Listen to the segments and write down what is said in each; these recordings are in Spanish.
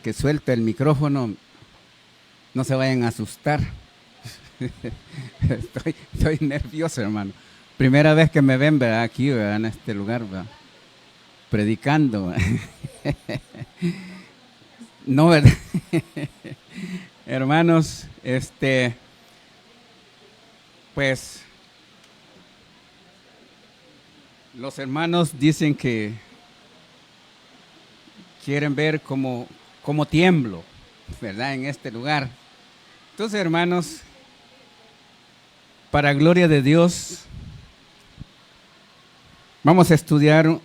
que suelto el micrófono, no se vayan a asustar. Estoy nervioso, hermano. Primera vez que me ven, ¿verdad? Aquí, ¿verdad? En este lugar, ¿verdad? Predicando. No, ¿verdad? Hermanos, pues los hermanos dicen que quieren ver cómo tiemblo, ¿verdad? En este lugar. Entonces, hermanos, para gloria de Dios, vamos a estudiar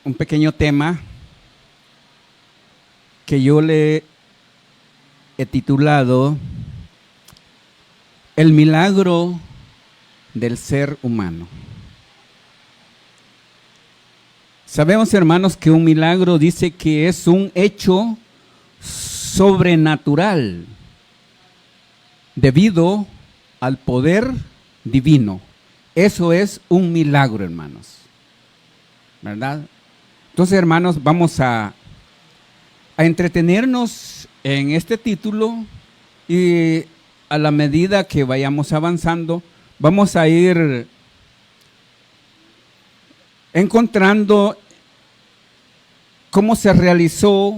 un pequeño tema que yo le he titulado El milagro del ser humano. Sabemos, hermanos, que un milagro dice que es un hecho sobrenatural debido al poder divino. Eso es un milagro, hermanos, ¿verdad? Entonces, hermanos, vamos a entretenernos en este título y a la medida que vayamos avanzando, vamos a ir encontrando cómo se realizó,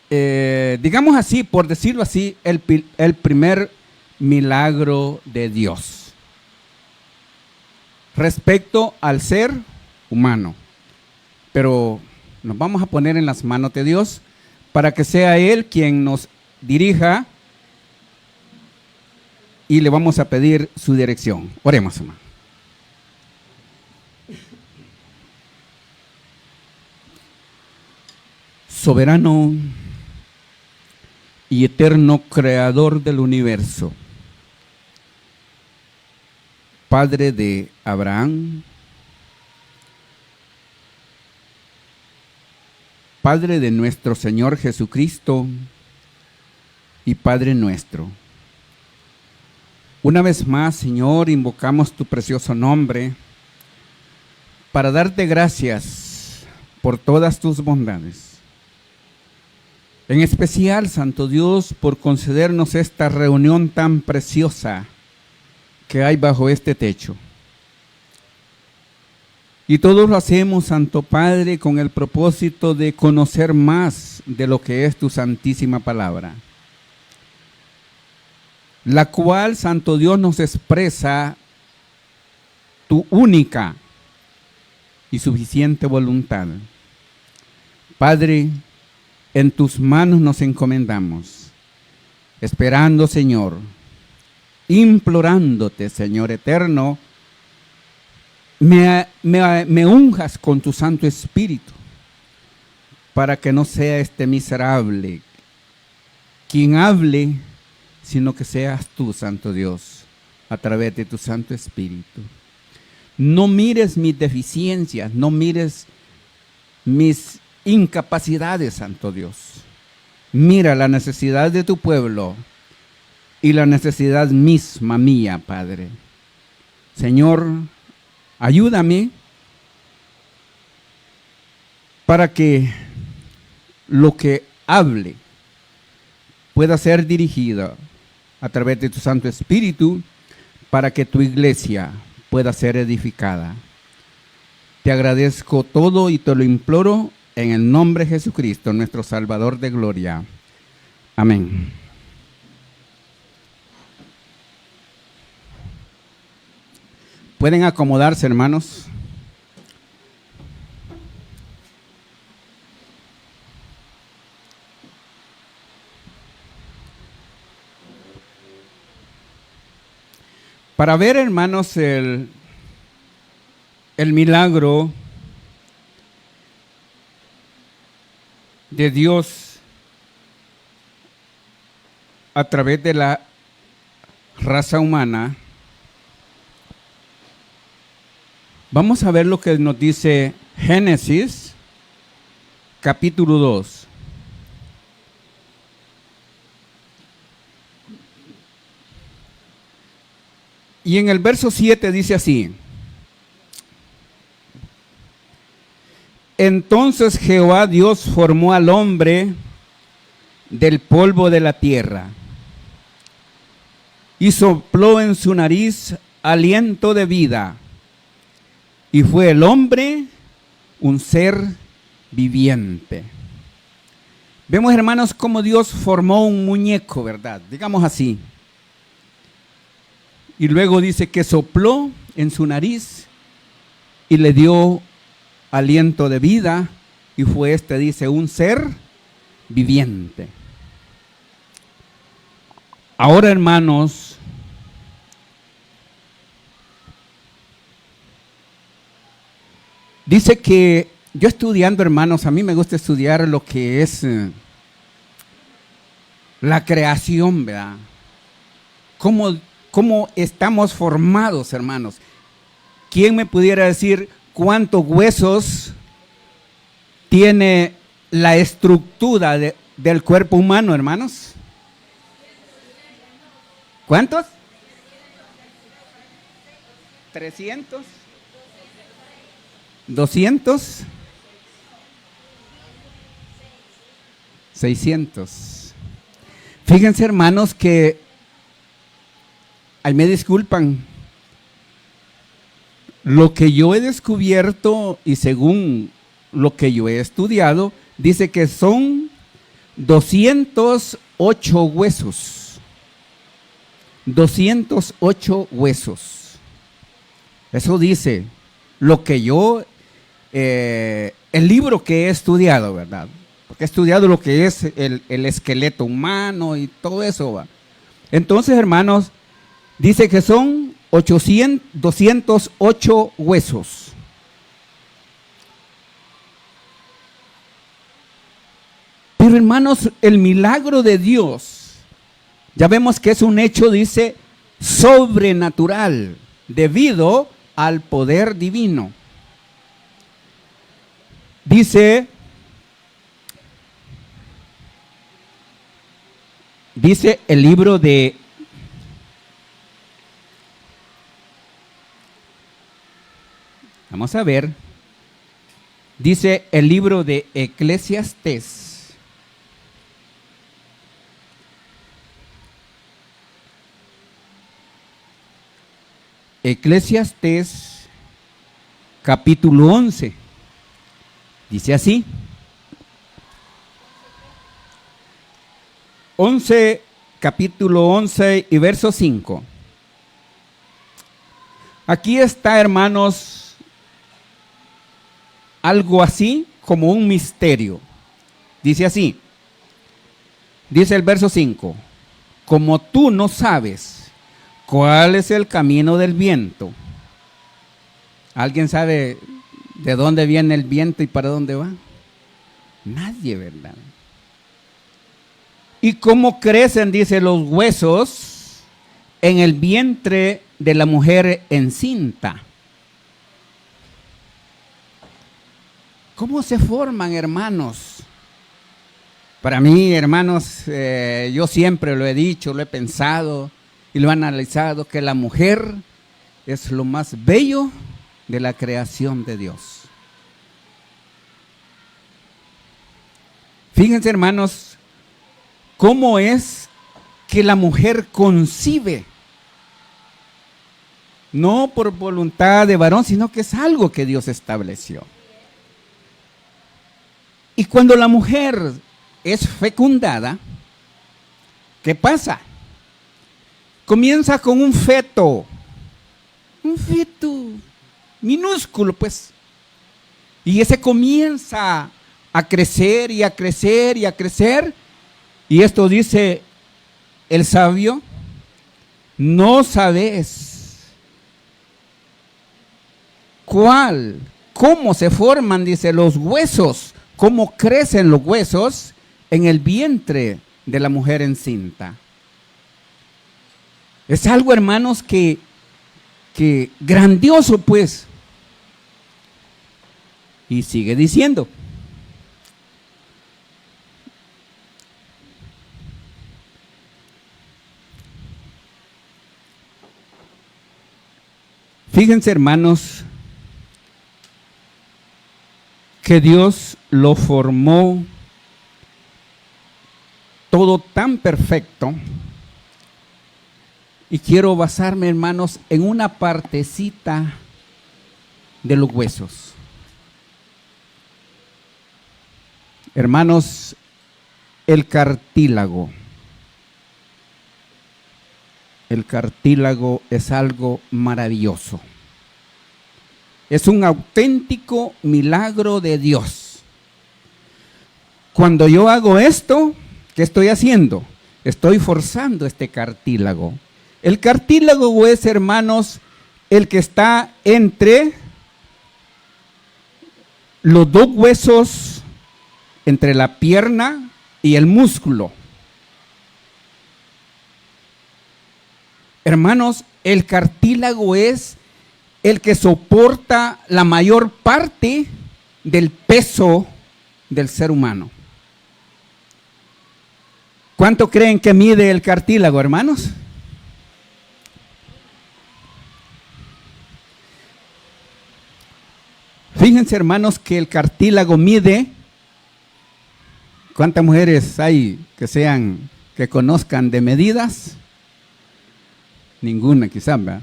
digamos así, por decirlo así, el primer milagro de Dios respecto al ser humano. Pero nos vamos a poner en las manos de Dios para que sea Él quien nos dirija y le vamos a pedir su dirección. Oremos, hermano. Soberano y eterno creador del universo, Padre de Abraham, Padre de nuestro Señor Jesucristo y Padre nuestro. Una vez más, Señor, invocamos tu precioso nombre para darte gracias por todas tus bondades. En especial, Santo Dios, por concedernos esta reunión tan preciosa que hay bajo este techo. Y todos lo hacemos, Santo Padre, con el propósito de conocer más de lo que es tu santísima palabra, la cual, Santo Dios, nos expresa tu única y suficiente voluntad. Padre, en tus manos nos encomendamos, esperando, Señor, implorándote, Señor eterno, me unjas con tu Santo Espíritu, para que no sea este miserable quien hable, sino que seas tú, Santo Dios, a través de tu Santo Espíritu. No mires mis deficiencias, no mires mis incapacidades, Santo Dios. Mira la necesidad de tu pueblo y la necesidad misma mía, Padre. Señor, ayúdame para que lo que hable pueda ser dirigido a través de tu Santo Espíritu para que tu iglesia pueda ser edificada. Te agradezco todo y te lo imploro en el nombre de Jesucristo, nuestro Salvador de gloria. Amén. Pueden acomodarse, hermanos. Para ver, hermanos, el milagro de Dios a través de la raza humana, vamos a ver lo que nos dice Génesis, capítulo 2. Y en el verso 7 dice así: Entonces Jehová Dios formó al hombre del polvo de la tierra y sopló en su nariz aliento de vida, y fue el hombre un ser viviente. Vemos, hermanos, cómo Dios formó un muñeco, ¿verdad? Digamos así. Y luego dice que sopló en su nariz y le dio aliento de vida, y fue dice, un ser viviente. Ahora, hermanos, dice que yo estudiando, hermanos, a mí me gusta estudiar lo que es la creación, ¿verdad? Cómo estamos formados, hermanos. ¿Quién me pudiera decir cuántos huesos tiene la estructura del cuerpo humano, hermanos? ¿Cuántos? 300. 200. 600. Fíjense, hermanos, que ahí me disculpan. Lo que yo he descubierto y según lo que yo he estudiado, dice que son 208 huesos. 208 huesos. Eso dice lo que yo, el libro que he estudiado, ¿verdad? Porque he estudiado lo que es el esqueleto humano y todo eso, ¿va? Entonces, hermanos, dice que son 208 huesos. Pero, hermanos, el milagro de Dios, ya vemos que es un hecho, dice, sobrenatural, debido al poder divino. Dice el libro de vamos a ver, dice el libro de Eclesiastés, capítulo 11, dice así, 11, capítulo 11 y verso 5. Aquí está, hermanos, algo así como un misterio. Dice así, dice el verso 5, como tú no sabes cuál es el camino del viento. ¿Alguien sabe de dónde viene el viento y para dónde va? Nadie, ¿verdad? Y cómo crecen, dice, los huesos en el vientre de la mujer encinta. ¿Cómo se forman, hermanos? Para mí, hermanos, yo siempre lo he dicho, lo he pensado y lo he analizado, que la mujer es lo más bello de la creación de Dios. Fíjense, hermanos, cómo es que la mujer concibe, no por voluntad de varón, sino que es algo que Dios estableció. Y cuando la mujer es fecundada, ¿qué pasa? Comienza con un feto minúsculo, pues. Y ese comienza a crecer y a crecer y a crecer. Y esto dice el sabio, no sabes cómo se forman, dice, los huesos, cómo crecen los huesos en el vientre de la mujer encinta. Es algo, hermanos, que grandioso, pues. Y sigue diciendo, fíjense, hermanos, que Dios lo formó todo tan perfecto. Y quiero basarme, hermanos, en una partecita de los huesos. Hermanos, el cartílago. El cartílago es algo maravilloso. Es un auténtico milagro de Dios. Cuando yo hago esto, ¿qué estoy haciendo? Estoy forzando este cartílago. El cartílago es, hermanos, el que está entre los dos huesos, entre la pierna y el músculo. Hermanos, el cartílago es el que soporta la mayor parte del peso del ser humano. ¿Cuánto creen que mide el cartílago, hermanos? Fíjense, hermanos, que el cartílago mide. ¿Cuántas mujeres hay que conozcan de medidas? Ninguna, quizás, ¿verdad?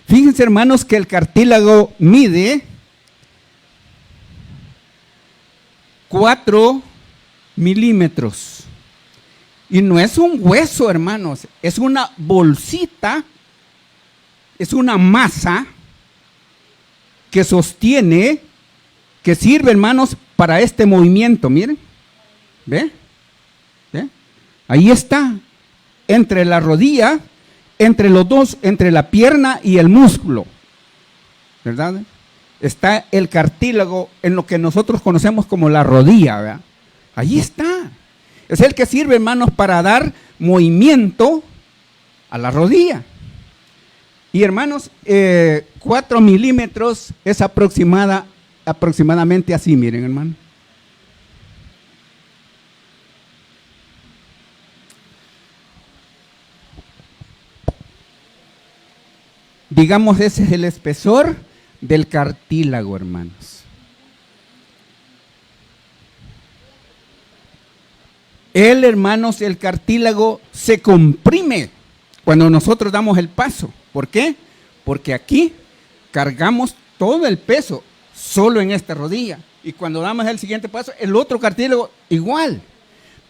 Fíjense, hermanos, que el cartílago mide 4 milímetros. Y no es un hueso, hermanos, es una bolsita, es una masa que sostiene, que sirve, hermanos, para este movimiento. Miren, ¿ve? ¿Ve? Ahí está, entre la rodilla, entre los dos, entre la pierna y el músculo, ¿verdad? Está el cartílago en lo que nosotros conocemos como la rodilla, ¿verdad? Ahí está. Es el que sirve, hermanos, para dar movimiento a la rodilla. Y, hermanos, 4 milímetros es aproximadamente así, miren, hermano. Digamos, ese es el espesor del cartílago, hermanos. Hermanos, el cartílago se comprime cuando nosotros damos el paso. ¿Por qué? Porque aquí cargamos todo el peso solo en esta rodilla. Y cuando damos el siguiente paso, el otro cartílago igual.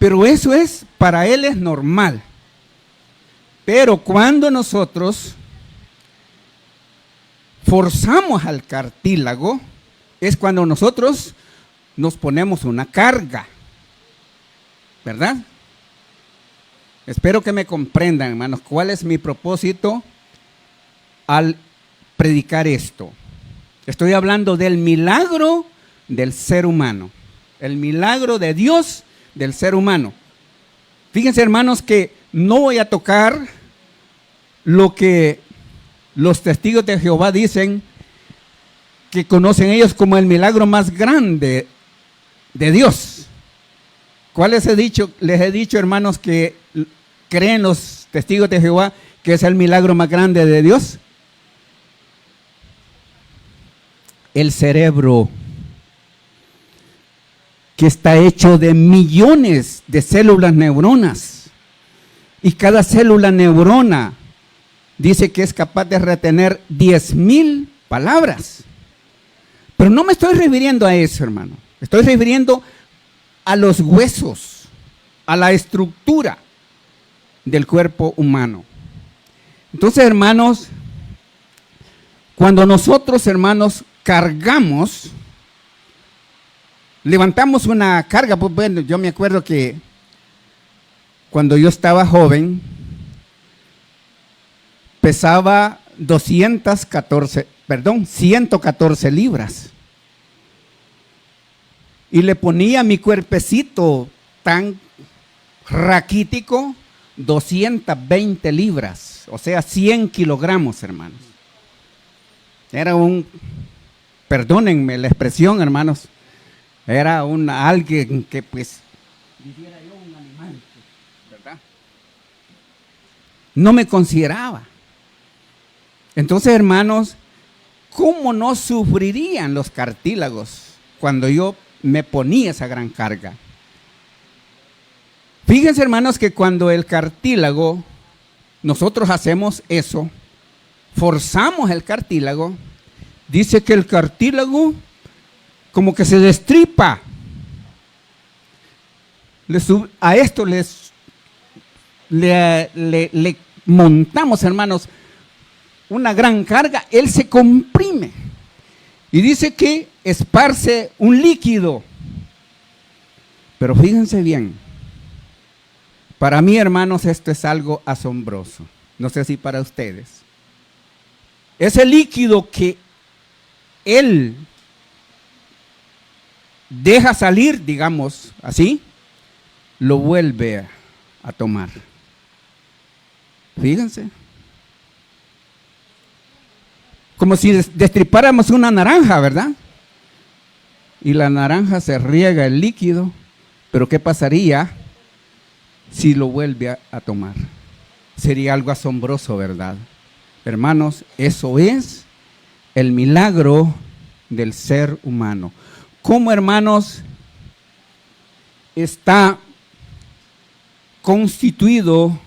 Pero eso para él es normal. Pero cuando nosotros forzamos al cartílago, es cuando nosotros nos ponemos una carga, ¿verdad? Espero que me comprendan, hermanos, cuál es mi propósito al predicar esto. Estoy hablando del milagro del ser humano, el milagro de Dios del ser humano. Fíjense, hermanos, que no voy a tocar lo que los testigos de Jehová dicen que conocen ellos como el milagro más grande de Dios. ¿Cuál les he dicho? Les he dicho, hermanos, que creen los testigos de Jehová que es el milagro más grande de Dios. El cerebro, que está hecho de millones de células neuronas, y cada célula neurona dice que es capaz de retener 10,000 palabras. Pero no me estoy refiriendo a eso, hermano. Estoy refiriendo a los huesos, a la estructura del cuerpo humano. Entonces, hermanos, cuando nosotros, hermanos, cargamos, levantamos una carga, pues bueno, yo me acuerdo que cuando yo estaba joven, pesaba 114 libras. Y le ponía a mi cuerpecito tan raquítico 220 libras, o sea, 100 kilogramos, hermanos. Era perdónenme la expresión, hermanos, era alguien que pues, viviera yo un animal, ¿verdad? No me consideraba. Entonces, hermanos, ¿cómo no sufrirían los cartílagos cuando yo me ponía esa gran carga. Fíjense, hermanos, que cuando el cartílago, nosotros hacemos eso, forzamos el cartílago, dice que el cartílago como que se destripa. A esto le montamos, hermanos, una gran carga, él se comprime. Y dice que esparce un líquido. Pero fíjense bien, para mí, hermanos, esto es algo asombroso. No sé si para ustedes. Ese líquido que él deja salir, digamos así, lo vuelve a tomar. Fíjense. Como si destripáramos una naranja, ¿verdad? Y la naranja se riega el líquido, pero ¿qué pasaría si lo vuelve a tomar? Sería algo asombroso, ¿verdad? Hermanos, eso es el milagro del ser humano. ¿Cómo, hermanos, está constituido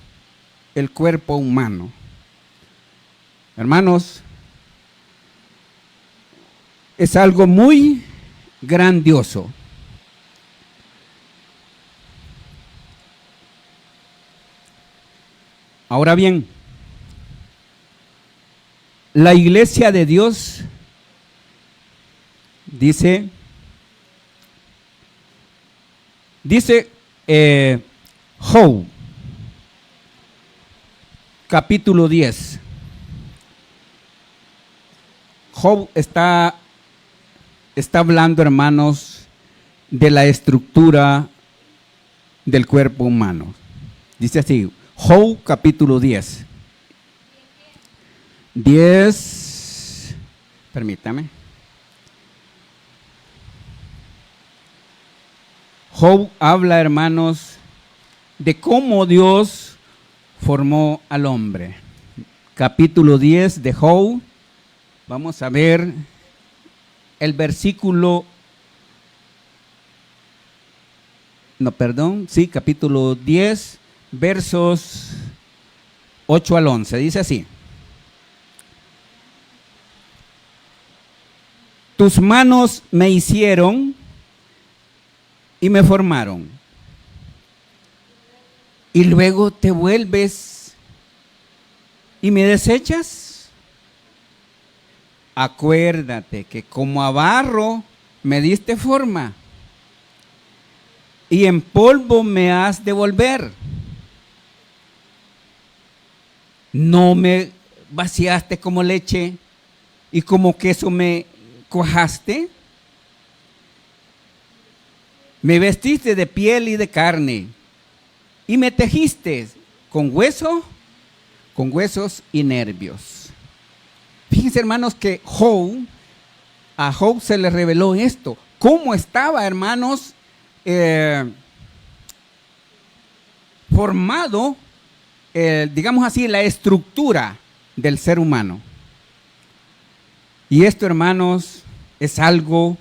el cuerpo humano? Hermanos, es algo muy grandioso. Ahora bien, la iglesia de Dios dice Job, capítulo 10. Job está hablando, hermanos, de la estructura del cuerpo humano. Dice así, Job capítulo 10. 10, permítame. Job habla, hermanos, de cómo Dios formó al hombre. Capítulo 10 de Job. Vamos a ver el versículo, capítulo 10, versos 8 al 11. Dice así: tus manos me hicieron y me formaron, y luego te vuelves y me desechas. Acuérdate que como a barro me diste forma, y en polvo me has de volver. No me vaciaste como leche y como queso me cuajaste. Me vestiste de piel y de carne, y me tejiste con huesos y nervios. Fíjense, hermanos, que a Job se le reveló esto. ¿Cómo estaba, hermanos, formado, digamos así, la estructura del ser humano? Y esto, hermanos, es algo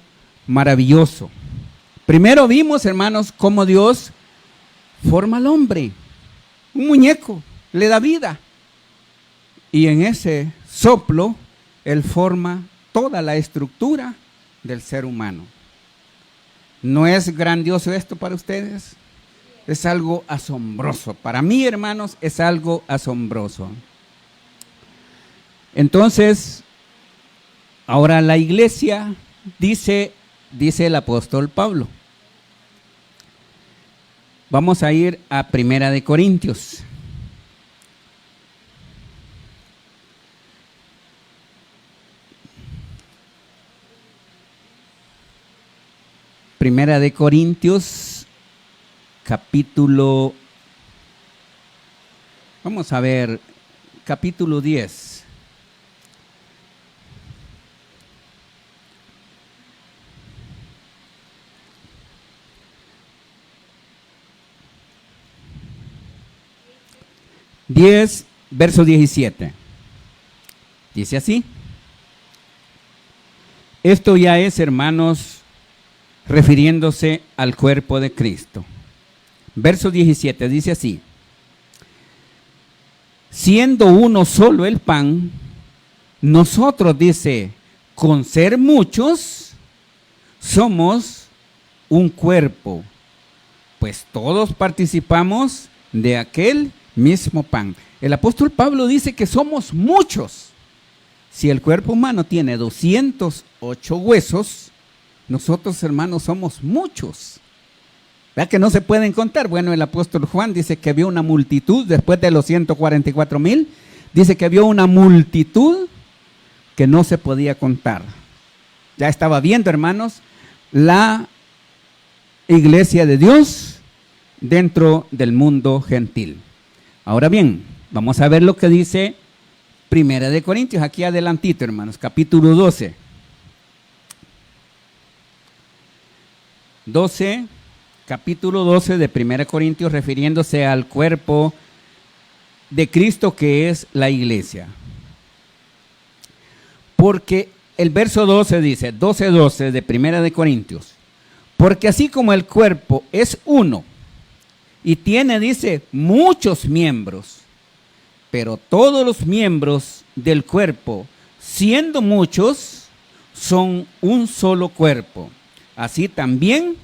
maravilloso. Primero vimos, hermanos, cómo Dios forma al hombre. Un muñeco, le da vida. Y en ese soplo, Él forma toda la estructura del ser humano. ¿No es grandioso esto para ustedes? Es algo asombroso. Para mí, hermanos, es algo asombroso. Entonces, ahora la iglesia dice el apóstol Pablo. Vamos a ir a Primera de Corintios. Primera de Corintios, capítulo, vamos a ver, capítulo 10. Verso 17. Dice así: esto ya es, hermanos, refiriéndose al cuerpo de Cristo. Verso 17 dice así: siendo uno solo el pan, nosotros, dice, con ser muchos, somos un cuerpo, pues todos participamos de aquel mismo pan. El apóstol Pablo dice que somos muchos. Si el cuerpo humano tiene 208 huesos, nosotros, hermanos, somos muchos. ¿Verdad que no se pueden contar? Bueno, el apóstol Juan dice que vio una multitud, después de los 144,000, dice que vio una multitud que no se podía contar. Ya estaba viendo, hermanos, la iglesia de Dios dentro del mundo gentil. Ahora bien, vamos a ver lo que dice Primera de Corintios, aquí adelantito, hermanos, capítulo 12. Capítulo 12 de Primera de Corintios, refiriéndose al cuerpo de Cristo que es la iglesia. Porque el verso 12 dice, 12 de Primera de Corintios, porque así como el cuerpo es uno y tiene, dice, muchos miembros, pero todos los miembros del cuerpo, siendo muchos, son un solo cuerpo. Así también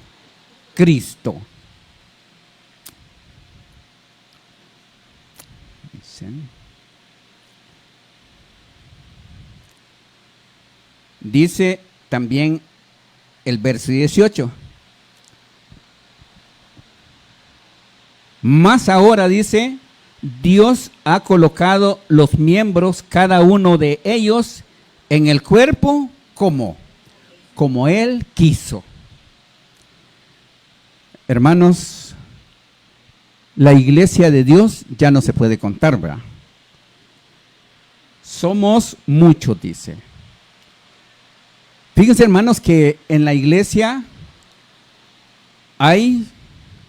Cristo. Dice también el verso 18. Más ahora, dice, Dios ha colocado los miembros, cada uno de ellos, en el cuerpo como Él quiso. Hermanos, la iglesia de Dios ya no se puede contar, ¿verdad? Somos muchos, dice. Fíjense, hermanos, que en la iglesia hay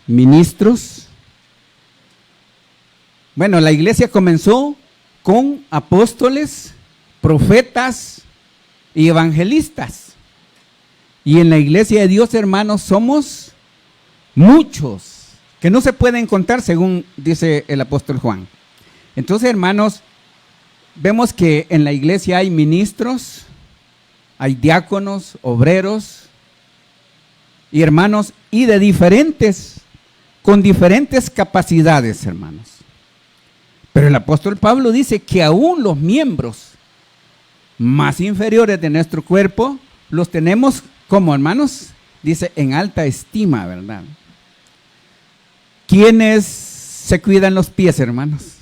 ministros. Bueno, la iglesia comenzó con apóstoles, profetas y evangelistas. Y en la iglesia de Dios, hermanos, somos muchos, que no se pueden contar, según dice el apóstol Juan. Entonces, hermanos, vemos que en la iglesia hay ministros, hay diáconos, obreros y hermanos, y de diferentes, con diferentes capacidades, hermanos. Pero el apóstol Pablo dice que aún los miembros más inferiores de nuestro cuerpo los tenemos como, hermanos, dice, en alta estima, ¿verdad? ¿Quiénes se cuidan los pies, hermanos?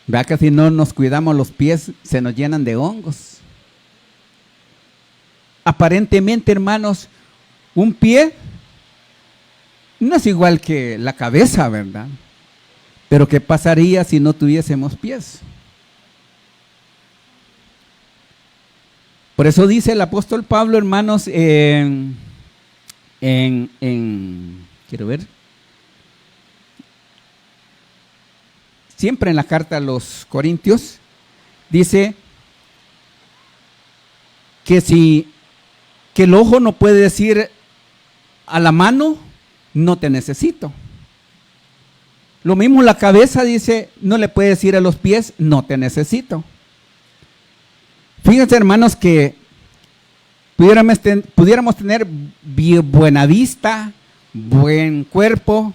¿Verdad que si no nos cuidamos los pies se nos llenan de hongos? Aparentemente, hermanos, un pie no es igual que la cabeza, ¿verdad? Pero ¿qué pasaría si no tuviésemos pies? Por eso dice el apóstol Pablo, hermanos, quiero ver, siempre en la carta a los Corintios, dice que el ojo no puede decir a la mano, no te necesito. Lo mismo la cabeza, dice, no le puede decir a los pies, no te necesito. Fíjense, hermanos, que pudiéramos tener buena vista, buen cuerpo,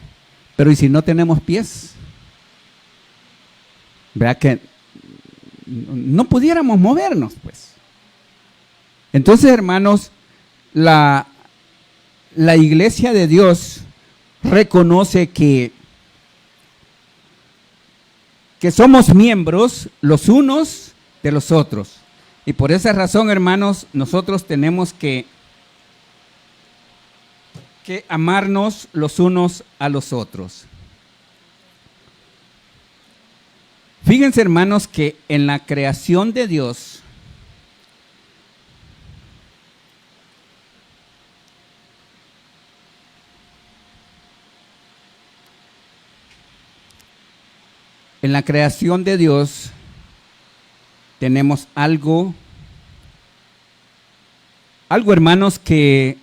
pero ¿y si no tenemos pies? ¿Verdad que no pudiéramos movernos, pues? Entonces, hermanos, la iglesia de Dios reconoce que somos miembros los unos de los otros. Y por esa razón, hermanos, nosotros tenemos que amarnos los unos a los otros. Fíjense, hermanos, que en la creación de Dios, tenemos algo Algo, hermanos, que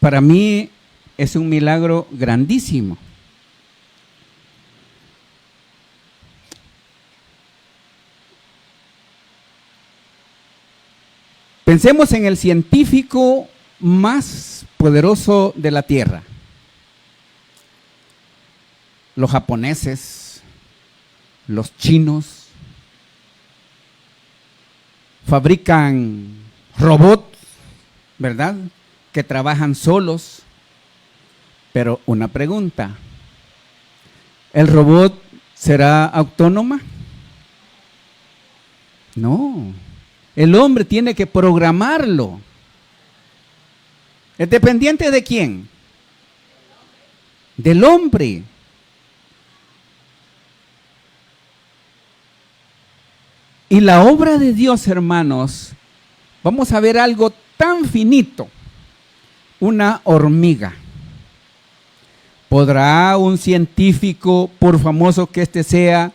para mí es un milagro grandísimo. Pensemos en el científico más poderoso de la Tierra. Los japoneses, los chinos, fabrican robots, ¿verdad?, que trabajan solos. Pero una pregunta, ¿el robot será autónoma? No, el hombre tiene que programarlo. ¿Es dependiente de quién? Del hombre. Y la obra de Dios, hermanos, vamos a ver algo tan finito, una hormiga. ¿Podrá un científico, por famoso que éste sea,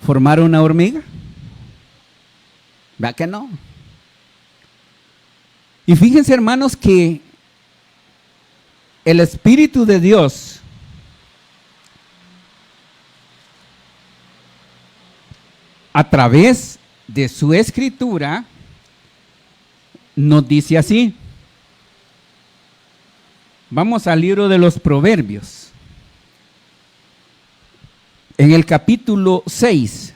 formar una hormiga? ¿Verdad que no? Y fíjense, hermanos, que el Espíritu de Dios a través de su escritura nos dice así. Vamos al libro de los Proverbios. En el capítulo 6.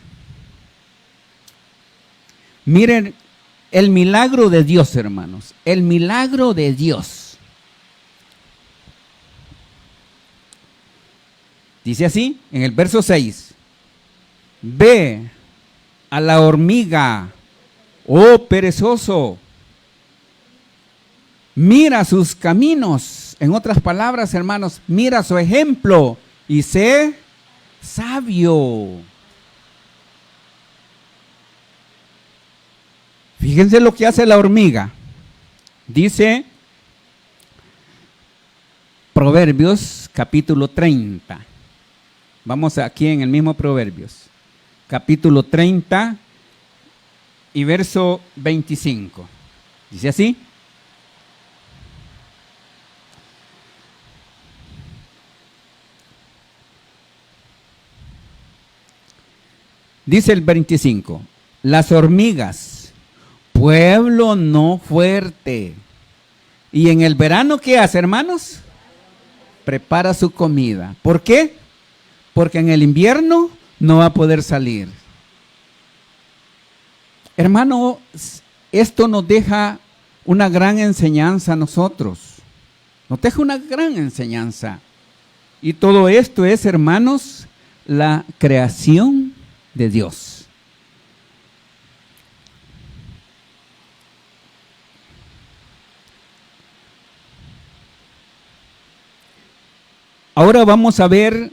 Miren el milagro de Dios, hermanos. El milagro de Dios. Dice así, en el verso 6. Ve a la hormiga, oh perezoso. Mira sus caminos. En otras palabras, hermanos, mira su ejemplo y sé sabio. Fíjense lo que hace la hormiga. Dice Proverbios capítulo 30. Vamos aquí en el mismo Proverbios. Capítulo 30 y verso 25. Dice así. Dice el 25, las hormigas, pueblo no fuerte. Y en el verano, ¿qué hace, hermanos? Prepara su comida. ¿Por qué? Porque en el invierno no va a poder salir. Hermano, esto nos deja una gran enseñanza a nosotros. Nos deja una gran enseñanza. Y todo esto es, hermanos, la creación de Dios. Ahora vamos a ver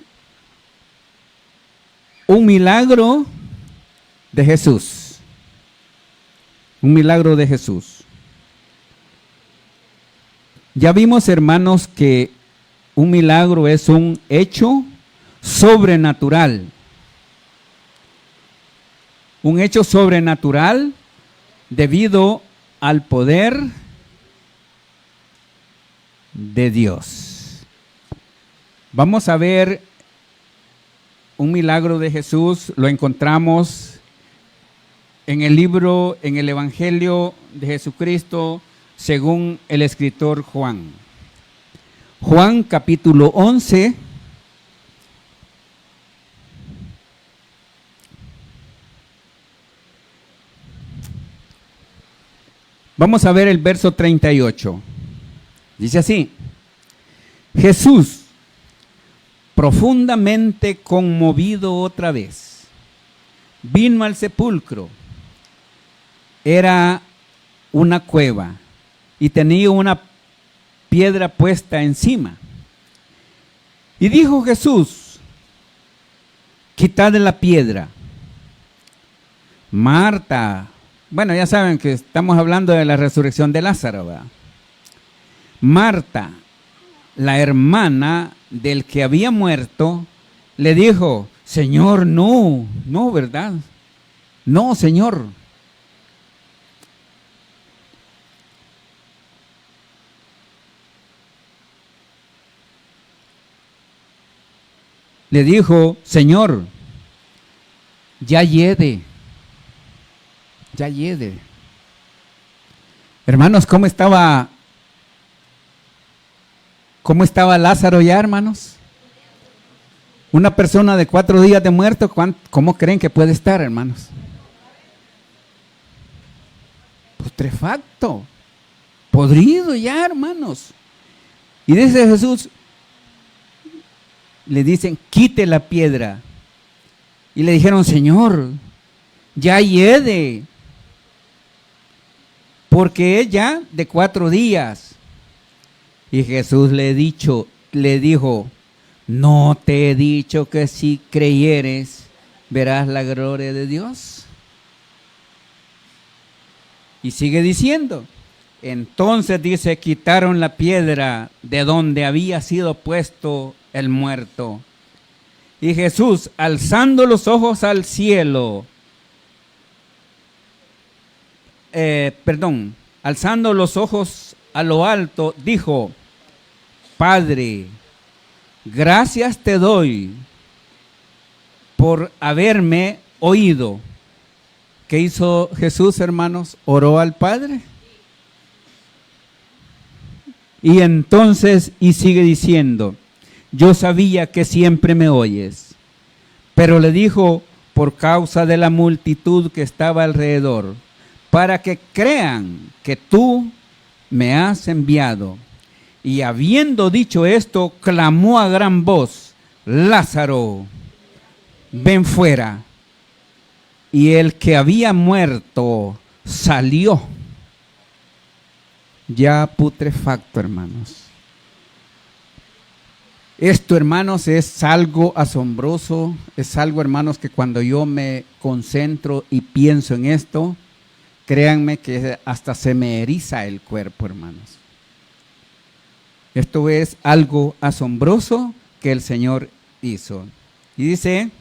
un milagro de Jesús. Un milagro de Jesús. Ya vimos, hermanos, que un milagro es un hecho sobrenatural. Un hecho sobrenatural debido al poder de Dios. Vamos a ver un milagro de Jesús. Lo encontramos en el libro, en el Evangelio de Jesucristo, según el escritor Juan. Juan capítulo 11. Vamos a ver el verso 38. Dice así: Jesús, profundamente conmovido otra vez, vino al sepulcro. Era una cueva y tenía una piedra puesta encima. Y dijo Jesús: quitad la piedra. Marta, bueno, ya saben que estamos hablando de la resurrección de Lázaro, ¿verdad? Marta, la hermana del que había muerto, le dijo: Señor, no, ¿verdad? No, Señor. le dijo: Señor, ya hiede. Ya hiede. Hermanos, ¿cómo estaba Lázaro ya, hermanos? Una persona de 4 días de muerto, ¿cómo creen que puede estar, hermanos? Putrefacto, podrido ya, hermanos. Y dice Jesús, le dicen: quite la piedra. Y le dijeron: Señor, ya hiede, porque es ya de 4 días. Y Jesús le dijo: ¿no te he dicho que si creyeres verás la gloria de Dios? Y sigue diciendo. Entonces dice: quitaron la piedra de donde había sido puesto el muerto. Y Jesús, alzando los ojos al cielo, alzando los ojos a lo alto, dijo: Padre, gracias te doy por haberme oído. ¿Qué hizo Jesús, hermanos? Oró al Padre. Y entonces, y sigue diciendo: yo sabía que siempre me oyes. Pero le dijo: por causa de la multitud que estaba alrededor, para que crean que tú me has enviado. Y habiendo dicho esto, clamó a gran voz: Lázaro, ven fuera. Y el que había muerto salió, ya putrefacto, hermanos. Esto, hermanos, es algo asombroso, es algo, hermanos, que cuando yo me concentro y pienso en esto, créanme que hasta se me eriza el cuerpo, hermanos. Esto es algo asombroso que el Señor hizo. Y dice: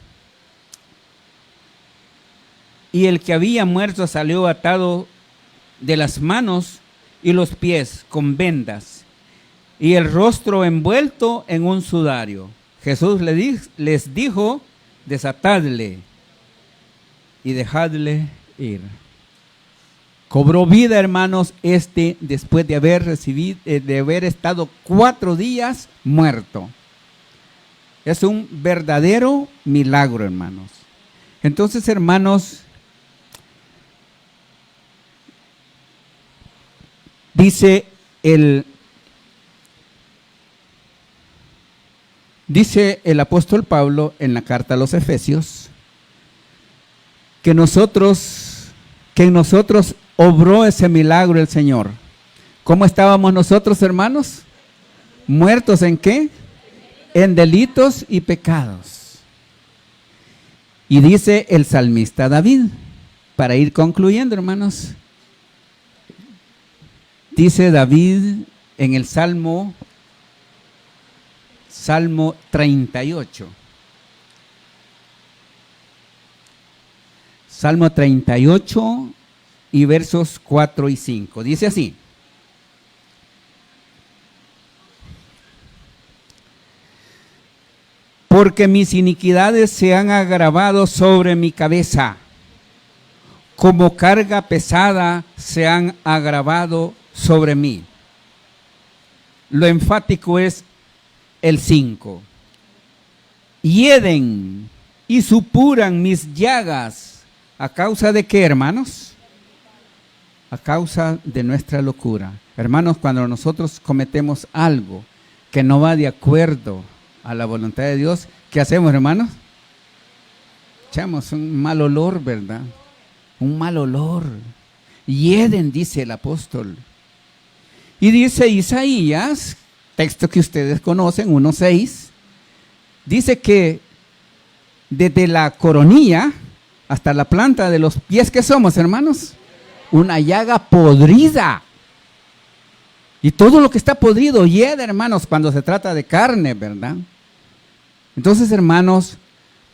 y el que había muerto salió atado de las manos y los pies con vendas, y el rostro envuelto en un sudario. Jesús les dijo: desatadle y dejadle ir. Cobró vida, hermanos, después de haber estado 4 días muerto. Es un verdadero milagro, hermanos. Entonces, hermanos, dice el apóstol Pablo en la carta a los Efesios que en nosotros obró ese milagro el Señor. ¿Cómo estábamos nosotros, hermanos? ¿Muertos en qué? En delitos y pecados. Y dice el salmista David, para ir concluyendo, hermanos, dice David en el Salmo 38. Salmo 38 y versos 4 y 5. Dice así: porque mis iniquidades se han agravado sobre mi cabeza, como carga pesada se han agravado sobre mí. Lo enfático es el 5. Hieden y supuran mis llagas. ¿A causa de qué, hermanos? A causa de nuestra locura. Hermanos, cuando nosotros cometemos algo que no va de acuerdo a la voluntad de Dios, ¿qué hacemos, hermanos? Echamos un mal olor, ¿verdad? Un mal olor. Hieden, dice el apóstol. Y dice Isaías, texto que ustedes conocen, 1:6, dice que desde la coronilla hasta la planta de los pies, ¿qué somos, hermanos? Una llaga podrida. Y todo lo que está podrido hiede, hermanos, cuando se trata de carne, ¿verdad? Entonces, hermanos,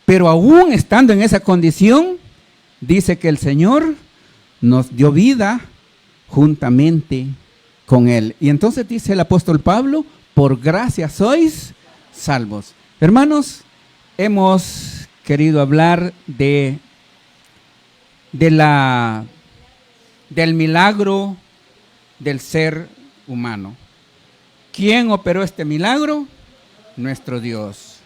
pero aún estando en esa condición, dice que el Señor nos dio vida juntamente con Él. Y entonces dice el apóstol Pablo: por gracia sois salvos. Hermanos, hemos querido hablar del milagro del ser humano. ¿Quién operó este milagro? Nuestro Dios.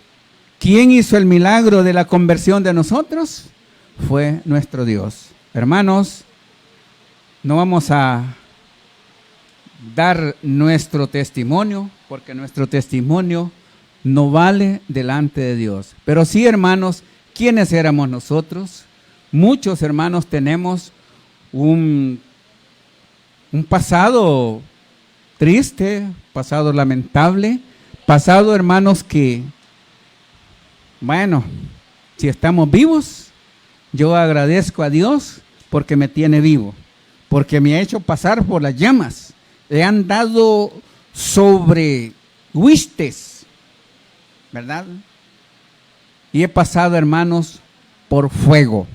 ¿Quién hizo el milagro de la conversión de nosotros? Fue nuestro Dios. Hermanos, no vamos a dar nuestro testimonio, porque nuestro testimonio no vale delante de Dios. Pero sí, hermanos, ¿quiénes éramos nosotros? Muchos hermanos tenemos un pasado triste, pasado lamentable, pasado, hermanos, que, bueno, si estamos vivos, yo agradezco a Dios porque me tiene vivo, porque me ha hecho pasar por las llamas. Le han dado sobre huestes, ¿verdad? Y he pasado, hermanos, por fuego.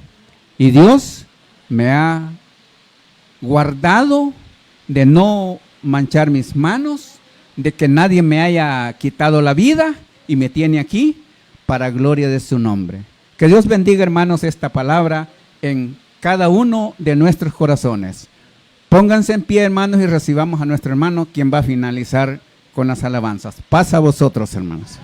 Y Dios me ha guardado de no manchar mis manos, de que nadie me haya quitado la vida y me tiene aquí para gloria de su nombre. Que Dios bendiga, hermanos, esta palabra en cada uno de nuestros corazones. Pónganse en pie, hermanos, y recibamos a nuestro hermano, quien va a finalizar con las alabanzas. Pasa a vosotros, hermanos.